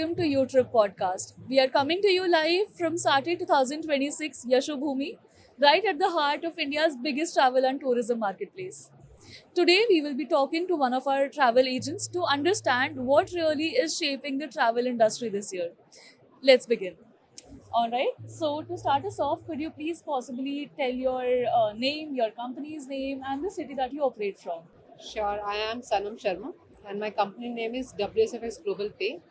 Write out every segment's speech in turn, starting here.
welcome to YouTrip podcast. We are coming to you live from Sati 2026 Yashobhumi, right at the heart of India's biggest travel and tourism marketplace. Today, we will be talking to one of our travel agents to understand what really is shaping the travel industry this year. Let's begin. All right. So, to start us off, could you please possibly tell your name, your company's name, and the city that you operate from? Sure, I am Sanam Sharma and my company name is WSFS Global Pay.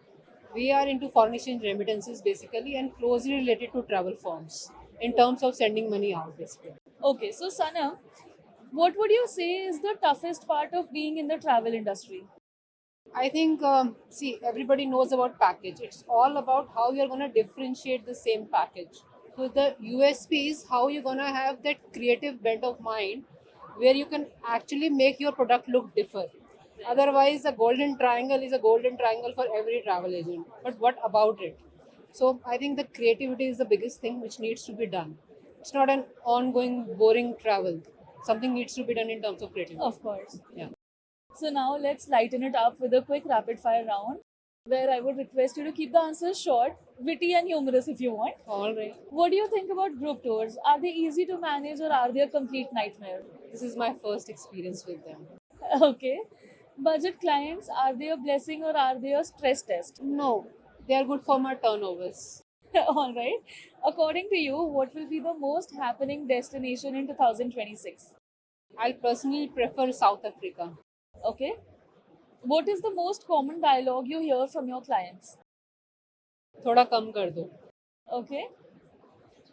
We are into foreign exchange remittances basically and closely related to travel firms in terms of sending money out basically. Okay, so Sana, what would you say is the toughest part of being in the travel industry? I think, see, everybody knows about package. It's all about how you're going to differentiate the same package. So the USP is how you're going to have that creative bent of mind where you can actually make your product look different. Otherwise, a golden triangle is a golden triangle for every travel agent. But what about it? So I think the creativity is the biggest thing which needs to be done. It's not an ongoing, boring travel. Something needs to be done in terms of creativity. Of course. Yeah. So now let's lighten it up with a quick rapid fire round where I would request you to keep the answers short, witty, and humorous if you want. All right. What do you think about group tours? Are they easy to manage or are they a complete nightmare? This is my first experience with them. Okay. Budget clients, are they a blessing or are they a stress test? No, they are good for my turnovers. All right. According to you, what will be the most happening destination in 2026? I personally prefer South Africa. Okay. What is the most common dialogue you hear from your clients? थोड़ा कम कर दो. Okay.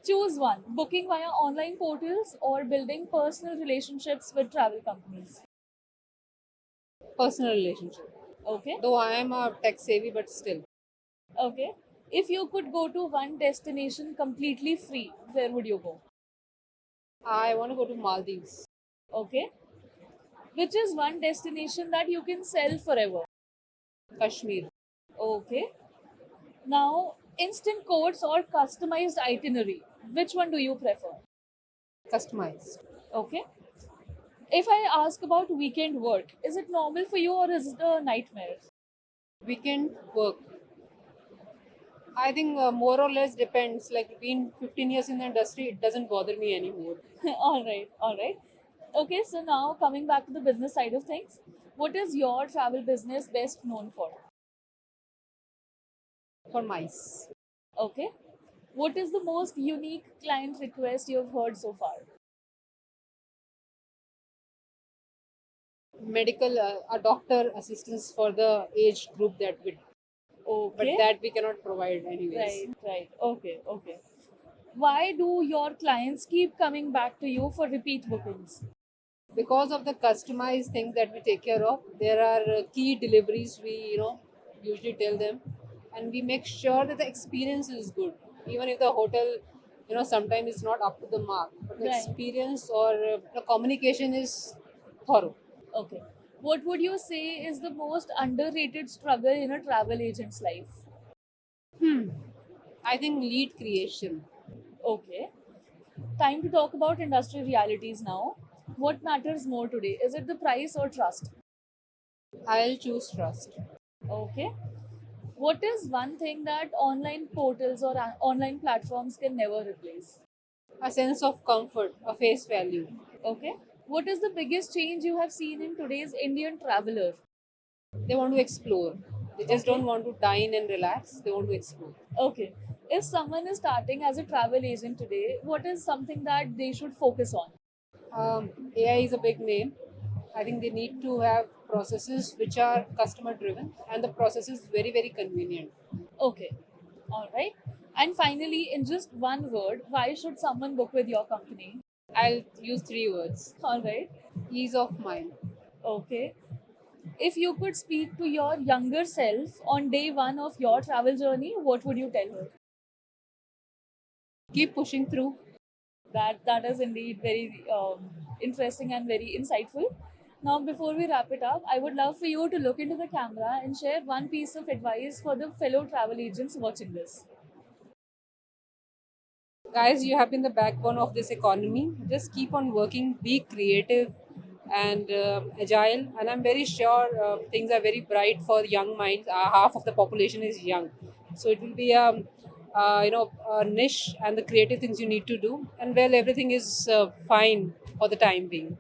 Choose one, booking via online portals or building personal relationships with travel companies. Personal relationship. Okay. Though I am a tech savvy, but still. Okay. If you could go to one destination completely free, where would you go? I want to go to Maldives. Okay. Which is one destination that you can sell forever? Kashmir. Okay. Now, instant quotes or customized itinerary, which one do you prefer? Customized. Okay. If I ask about weekend work, is it normal for you or is it a nightmare? Weekend work. I think more or less depends. Like being 15 years in the industry, it doesn't bother me anymore. All right, all right. Okay, so now coming back to the business side of things, what is your travel business best known for? For mice. Okay. What is the most unique client request you've heard so far? Medical, a doctor assistance for the age group that we, but Okay. that we cannot provide anyways. Right, right. Okay, okay. Why do your clients keep coming back to you for repeat bookings? Because of the customized things that we take care of, there are key deliveries we usually tell them, and we make sure that the experience is good, even if the hotel sometimes is not up to the mark, but the Right. experience or the communication is thorough. Okay. What would you say is the most underrated struggle in a travel agent's life? I think lead creation. Okay. Time to talk about industry realities now. What matters more today? Is it the price or trust? I'll choose trust. Okay. What is one thing that online portals or online platforms can never replace? A sense of comfort, a face value. Okay. What is the biggest change you have seen in today's Indian traveler? They want to explore. They just Okay. don't want to dine and relax. They want to explore. Okay. If someone is starting as a travel agent today, what is something that they should focus on? AI is a big name. I think they need to have processes which are customer driven, and the process is very, very convenient. Okay. All right. And finally, in just one word, why should someone book with your company? I'll use three words: All right. ease of mind. Okay. If you could speak to your younger self on day one of your travel journey, what would you tell her? Keep pushing through. That is indeed very interesting and very insightful. Now, before we wrap it up, I would love for you to look into the camera and share one piece of advice for the fellow travel agents watching this. Guys, you have been the backbone of this economy. Just keep on working, be creative, and agile. And I'm very sure things are very bright for young minds. Half of the population is young, so it will be a niche and the creative things you need to do. And well, everything is fine for the time being.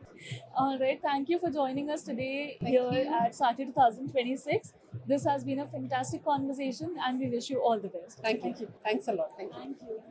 All right, thank you for joining us today Thank here you. at SATI 2026. This has been a fantastic conversation, and we wish you all the best. Thank you. Thanks a lot. Thank you. Thank you.